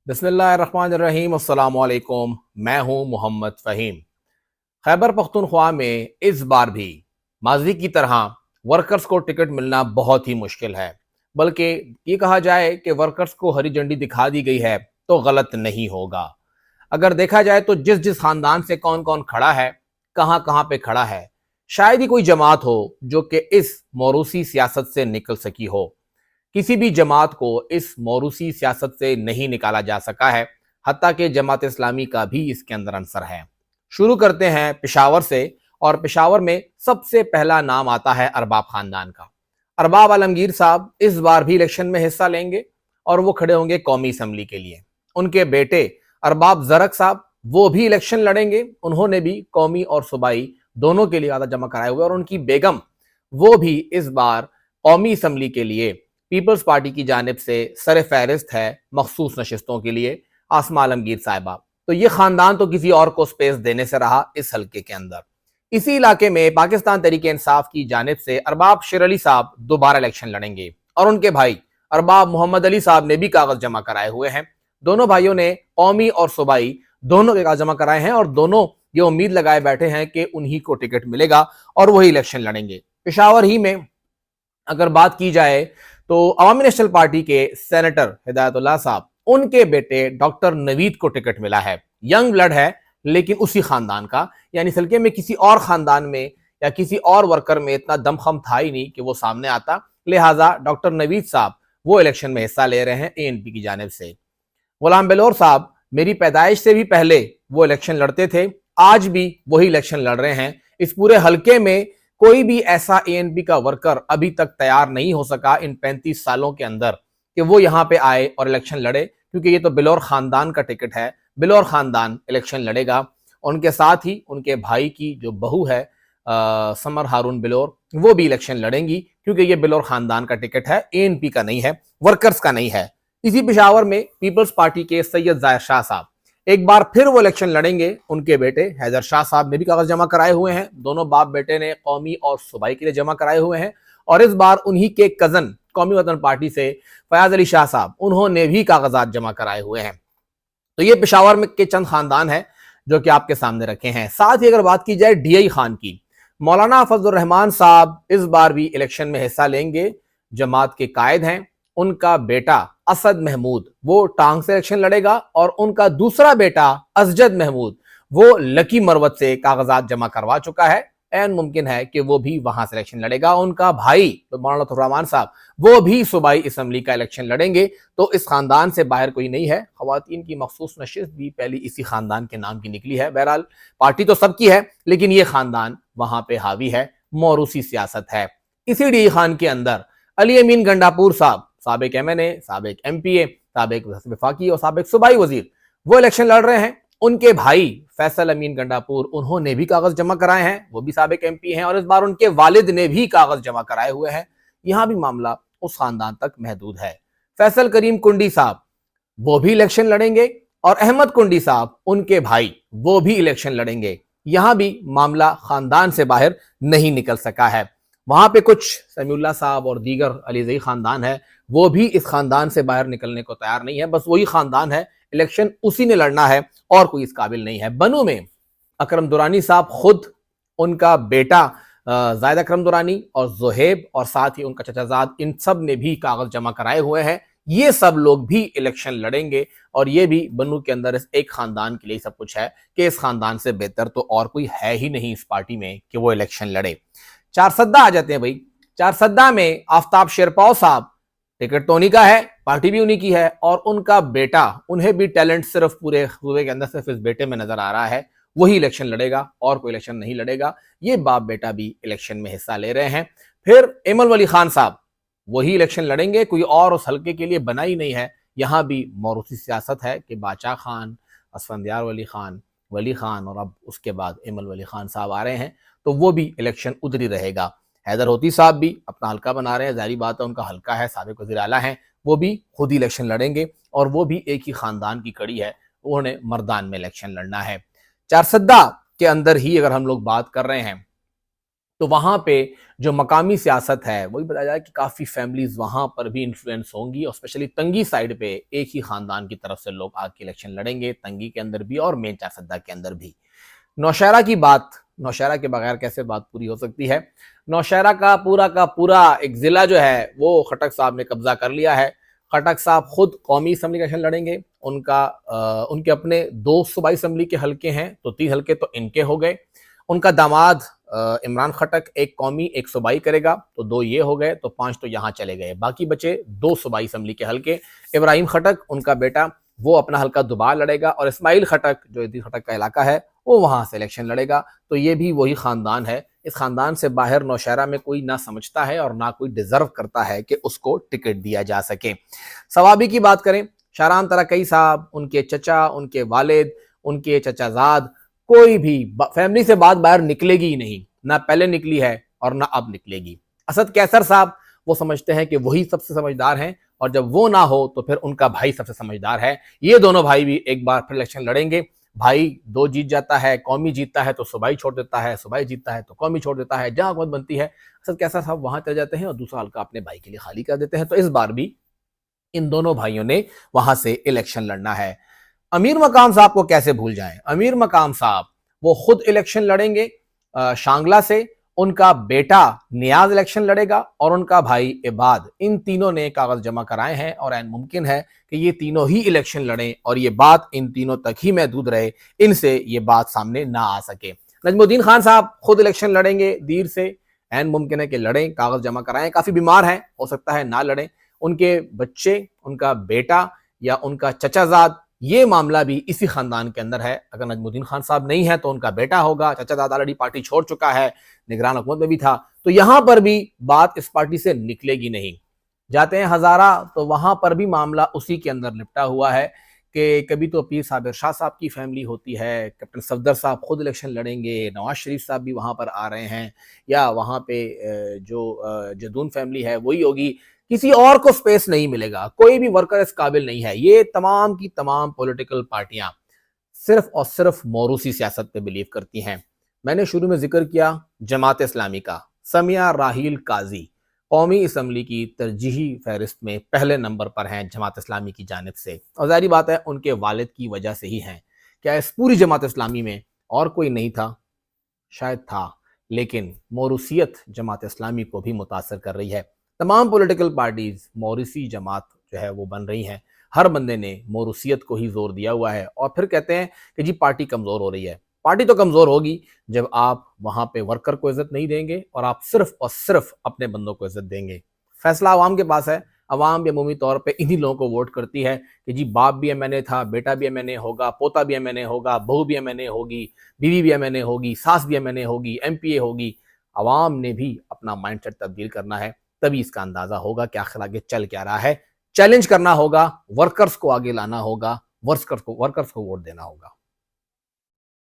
बिस्मिल्लाहिर्रहमानिर्रहीम अस्सलाम वालेकुम। मैं हूं मोहम्मद फ़हीम। खैबर पख्तूनख्वा में इस बार भी माजी की तरह वर्कर्स को टिकट मिलना बहुत ही मुश्किल है। बल्कि ये कहा जाए कि वर्कर्स को हरी झंडी दिखा दी गई है तो गलत नहीं होगा। अगर देखा जाए तो जिस जिस खानदान से कौन कौन खड़ा है, कहां कहां पे खड़ा है, शायद ही कोई जमात हो जो कि इस मौरूसी सियासत से निकल सकी हो। किसी भी जमात को इस मौरूसी सियासत से नहीं निकाला जा सका है, हत्ता कि जमात इस्लामी का भी इसके अंदर अंसर है। शुरू करते हैं पेशावर से, और पेशावर में सबसे पहला नाम आता है अरबाब खानदान का। अरबाब आलमगीर साहब इस बार भी इलेक्शन में हिस्सा लेंगे और वो खड़े होंगे कौमी असम्बली के लिए। उनके बेटे अरबाब जरक साहब वो भी इलेक्शन लड़ेंगे। उन्होंने भी कौमी और सूबाई दोनों के लिए आधा जमा कराए हुए, और उनकी बेगम वो भी इस बार कौमी असम्बली के लिए पीपल्स पार्टी की जानिब से सर फहरिस्त है मखसूस नशिस्तों के लिए आसमा आलमगीर साहिबा। तो ये खानदान तो किसी और को स्पेस देने से रहा इस हल्के के अंदर। इसी इलाके में पाकिस्तान तहरीक इंसाफ की जानिब से अरबाब शेर अली साहब दोबारा इलेक्शन लड़ेंगे, और उनके भाई अरबाब मोहम्मद अली साहब ने भी कागज जमा कराए हुए हैं। दोनों भाइयों ने कौमी और सूबाई दोनों के कागज जमा कराए हैं, और दोनों ये उम्मीद लगाए बैठे हैं कि उन्हीं को टिकट मिलेगा और वही इलेक्शन लड़ेंगे। पेशावर ही में अगर बात की जाए तो अवामी नेशनल पार्टी के सेनेटर हिदायतुल्लाह साहब, उनके बेटे डॉक्टर नवीद को टिकट मिला है। यंग ब्लड है लेकिन उसी खानदान का, यानी सल्के में किसी और खानदान में या किसी और वर्कर में इतना दमखम था ही नहीं कि वो सामने आता। लिहाजा डॉक्टर नवीद साहब वो इलेक्शन में हिस्सा ले रहे हैं एएनपी की जानिब से। गुलाम बेलोर साहब मेरी पैदाइश से भी पहले वो इलेक्शन लड़ते थे, आज भी वही इलेक्शन लड़ रहे हैं। इस पूरे हल्के में कोई भी ऐसा एएनपी का वर्कर अभी तक तैयार नहीं हो सका इन 35 सालों के अंदर कि वो यहाँ पे आए और इलेक्शन लड़े, क्योंकि ये तो बिलोर खानदान का टिकट है। बिलोर खानदान इलेक्शन लड़ेगा। उनके साथ ही उनके भाई की जो बहू है समर हारून बिलोर, वो भी इलेक्शन लड़ेंगी, क्योंकि ये बिलोर खानदान का टिकट है, एएनपी का नहीं है, वर्कर्स का नहीं है। इसी पेशावर में पीपल्स पार्टी के सैयद जाहिर शाह साहब एक बार फिर वो इलेक्शन लड़ेंगे। उनके बेटे हैदर शाह साहब ने भी कागज जमा कराए हुए हैं। दोनों बाप बेटे ने कौमी और सूबाई के लिए जमा कराए हुए हैं, और इस बार उन्हीं के कजन कौमी वतन पार्टी से फयाज अली शाह साहब, उन्होंने भी कागजात जमा कराए हुए हैं। तो ये पेशावर में के चंद खानदान है जो कि आपके सामने रखे हैं। साथ ही अगर बात की जाए डीआई खान की, मौलाना फजलुर रहमान साहब इस बार भी इलेक्शन में हिस्सा लेंगे। जमात के कायद हैं। उनका बेटा असद महमूद वो टांग से इलेक्शन लड़ेगा, और उनका दूसरा बेटा असजद महमूद वो लकी मरवत से कागजात जमा करवा चुका है। ऐन मुमकिन है कि वो भी वहां से इलेक्शन लड़ेगा। उनका भाई तो मौलाना रहमान साहब वो भी सूबाई असम्बली का इलेक्शन लड़ेंगे। तो इस खानदान से बाहर कोई नहीं है। खवातीन की मखसूस नशिस्त भी पहली इसी खानदान के नाम की निकली है। बहरहाल पार्टी तो सबकी है, लेकिन ये खानदान वहां पे हावी है, मौरूसी सियासत है। इसी डी खान के अंदर अली अमीन गंडापुर साहब, साबिक एमएनए, साबिक एमपीए, साबिक वफाकी और साबिक सूबाई वजीर, वो इलेक्शन लड़ रहे हैं। उनके भाई फैसल अमीन गंडापुर, उन्होंने भी कागज जमा कराए हैं, वो भी साबिक एमपी हैं, और इस बार उनके वालिद ने भी कागज जमा कराए हुए हैं। यहां भी मामला उस खानदान तक महदूद है। फैसल करीम कुंडी साहब वो भी इलेक्शन लड़ेंगे, और अहमद कुंडी साहब उनके भाई वो भी इलेक्शन लड़ेंगे। यहां भी मामला खानदान से बाहर नहीं निकल सका है। वहां पे कुछ समीउल्लाह साहब और दीगर अलीज़ई खानदान है, वो भी इस खानदान से बाहर निकलने को तैयार नहीं है। बस वही खानदान है, इलेक्शन उसी ने लड़ना है, और कोई इस काबिल नहीं है। बनू में अकरम दुरानी साहब खुद, उनका बेटा जायद अकरम दुरानी और जोहेब, और साथ ही उनका चचाजाद, इन सब ने भी कागज जमा कराए हुए हैं। ये सब लोग भी इलेक्शन लड़ेंगे, और ये भी बनू के अंदर इस एक खानदान के लिए सब कुछ है कि इस खानदान से बेहतर तो और कोई है ही नहीं इस पार्टी में कि वो इलेक्शन लड़े। चारसद्दा आ जाते हैं भाई। चारसद्दा में आफ्ताब शेरपाव साहब, टिकट तो उन्हीं का है, पार्टी भी उन्हीं की है, और उनका बेटा, उन्हें भी टैलेंट सिर्फ पूरे सूबे के अंदर सिर्फ इस बेटे में नजर आ रहा है, वही इलेक्शन लड़ेगा और कोई इलेक्शन नहीं लड़ेगा। ये बाप बेटा भी इलेक्शन में हिस्सा ले रहे हैं। फिर एमल वली खान साहब वही इलेक्शन लड़ेंगे, कोई और उस हल्के के लिए बना ही नहीं है। यहाँ भी मौरूसी सियासत है कि बादशाह खान, असफंदियार वली खान और अब उसके बाद एमल वली खान साहब आ रहे हैं, तो वो भी इलेक्शन उधर ही रहेगा। हैदर होती साहब भी अपना हल्का बना रहे हैं, जाहिर बात है उनका हल्का है, साबिक वज़ीर आला हैं, वो भी खुद ही इलेक्शन लड़ेंगे, और वो भी एक ही खानदान की कड़ी है, उन्होंने मर्दान में इलेक्शन लड़ना है। चारसद्दा के अंदर ही अगर हम लोग बात कर रहे हैं تو وہاں پہ جو مقامی سیاست ہے وہی بتایا جائے کہ کافی فیملیز وہاں پر بھی انفلوئنس ہوں گی، اور اسپیشلی تنگی سائیڈ پہ ایک ہی خاندان کی طرف سے لوگ آ کے الیکشن لڑیں گے، تنگی کے اندر بھی اور مین چارسدہ کے اندر بھی۔ نوشہرہ کی بات، نوشہرہ کے بغیر کیسے بات پوری ہو سکتی ہے؟ نوشہرہ کا پورا ایک ضلع جو ہے وہ خٹک صاحب نے قبضہ کر لیا ہے۔ خٹک صاحب خود قومی اسمبلی کا الیکشن لڑیں گے، ان کے اپنے 2 صوبائی اسمبلی کے حلقے ہیں، تو 3 حلقے تو ان کے ہو گئے۔ ان کا داماد عمران خٹک ایک قومی ایک صوبائی کرے گا، تو 2 یہ ہو گئے، تو 5 تو یہاں چلے گئے، باقی بچے 2 صوبائی اسمبلی کے حلقے۔ ابراہیم خٹک ان کا بیٹا وہ اپنا حلقہ دوبارہ لڑے گا، اور اسماعیل خٹک جو ادریس خٹک کا علاقہ ہے وہ وہاں سے الیکشن لڑے گا۔ تو یہ بھی وہی خاندان ہے، اس خاندان سے باہر نوشہرہ میں کوئی نہ سمجھتا ہے اور نہ کوئی ڈیزرو کرتا ہے کہ اس کو ٹکٹ دیا جا سکے۔ ثوابی کی بات کریں، شاہرام ترقی صاحب، ان کے چچا، ان کے والد، ان کے چچا زاد، کوئی بھی فیملی سے بات باہر نکلے گی ہی نہیں، نہ پہلے نکلی ہے اور نہ اب نکلے گی۔ اسد کیسر صاحب وہ سمجھتے ہیں کہ وہی سب سے سمجھدار ہیں، اور جب وہ نہ ہو تو پھر ان کا بھائی سب سے سمجھدار ہے۔ یہ دونوں بھائی بھی ایک بار پھر الیکشن لڑیں گے۔ بھائی 2 جیت جاتا ہے، قومی جیتتا ہے تو صوبائی چھوڑ دیتا ہے، صوبائی جیتتا ہے تو قومی چھوڑ دیتا ہے، جہاں حکومت بنتی ہے اسد کیسر صاحب وہاں چلے جاتے ہیں اور دوسرا حلقہ اپنے بھائی کے لیے خالی کر دیتے ہیں۔ تو اس بار بھی ان دونوں بھائیوں نے وہاں سے الیکشن لڑنا ہے۔ امیر مقام صاحب کو کیسے بھول جائیں؟ امیر مقام صاحب وہ خود الیکشن لڑیں گے شانگلہ سے، ان کا بیٹا نیاز الیکشن لڑے گا، اور ان کا بھائی عباد۔ ان تینوں نے کاغذ جمع کرائے ہیں، اور عین ممکن ہے کہ یہ تینوں ہی الیکشن لڑیں اور یہ بات ان تینوں تک ہی محدود رہے، ان سے یہ بات سامنے نہ آ سکے۔ نجم الدین خان صاحب خود الیکشن لڑیں گے دیر سے، عین ممکن ہے کہ لڑیں، کاغذ جمع کرائیں، کافی بیمار ہیں، ہو سکتا ہے نہ لڑیں۔ ان کے بچے، ان کا بیٹا یا ان کا چچا زاد، یہ معاملہ بھی اسی خاندان کے اندر ہے۔ اگر نجم الدین خان صاحب نہیں ہے تو ان کا بیٹا ہوگا، چچا زاد آلریڈی پارٹی چھوڑ چکا ہے، نگران حکومت میں بھی تھا، تو یہاں پر بھی بات اس پارٹی سے نکلے گی نہیں۔ جاتے ہیں ہزارہ، تو وہاں پر بھی معاملہ اسی کے اندر لپٹا ہوا ہے کہ کبھی تو پیر صابر شاہ صاحب کی فیملی ہوتی ہے، کیپٹن صفدر صاحب خود الیکشن لڑیں گے، نواز شریف صاحب بھی وہاں پر آ رہے ہیں، یا وہاں پہ جو جدون فیملی ہے وہی ہوگی، کسی اور کو سپیس نہیں ملے گا، کوئی بھی ورکر اس قابل نہیں ہے۔ یہ تمام کی تمام پولیٹیکل پارٹیاں صرف اور صرف موروثی سیاست پہ بلیو کرتی ہیں۔ میں نے شروع میں ذکر کیا جماعت اسلامی کا، سمیہ راحیل قاضی قومی اسمبلی کی ترجیحی فہرست میں پہلے نمبر پر ہیں جماعت اسلامی کی جانب سے، اور ظاہری بات ہے ان کے والد کی وجہ سے ہی ہیں۔ کیا اس پوری جماعت اسلامی میں اور کوئی نہیں تھا؟ شاید تھا، لیکن موروثیت جماعت اسلامی کو بھی متاثر کر رہی ہے۔ تمام پولیٹیکل پارٹیز موروثی جماعت جو ہے وہ بن رہی ہیں، ہر بندے نے موروثیت کو ہی زور دیا ہوا ہے، اور پھر کہتے ہیں کہ جی پارٹی کمزور ہو رہی ہے۔ پارٹی تو کمزور ہوگی جب آپ وہاں پہ ورکر کو عزت نہیں دیں گے اور آپ صرف اور صرف اپنے بندوں کو عزت دیں گے۔ فیصلہ عوام کے پاس ہے، عوام بھی عمومی طور پہ انہی لوگوں کو ووٹ کرتی ہے کہ جی باپ بھی ایم این اے تھا، بیٹا بھی ایم این اے ہوگا، پوتا بھی ایم این اے ہوگا، بہو بھی ایم این اے ہوگی، بیوی بھی ایم این اے ہوگی، ساس بھی ایم این اے ہوگی، ایم پی اے ہوگی۔ عوام نے بھی اپنا مائنڈ سیٹ تبدیل کرنا ہے، تبھی اس کا اندازہ ہوگا کہ آخر آگے چل کیا رہا ہے۔ چیلنج کرنا ہوگا، ورکرز کو آگے لانا ہوگا، ورکرز کو ووٹ دینا ہوگا۔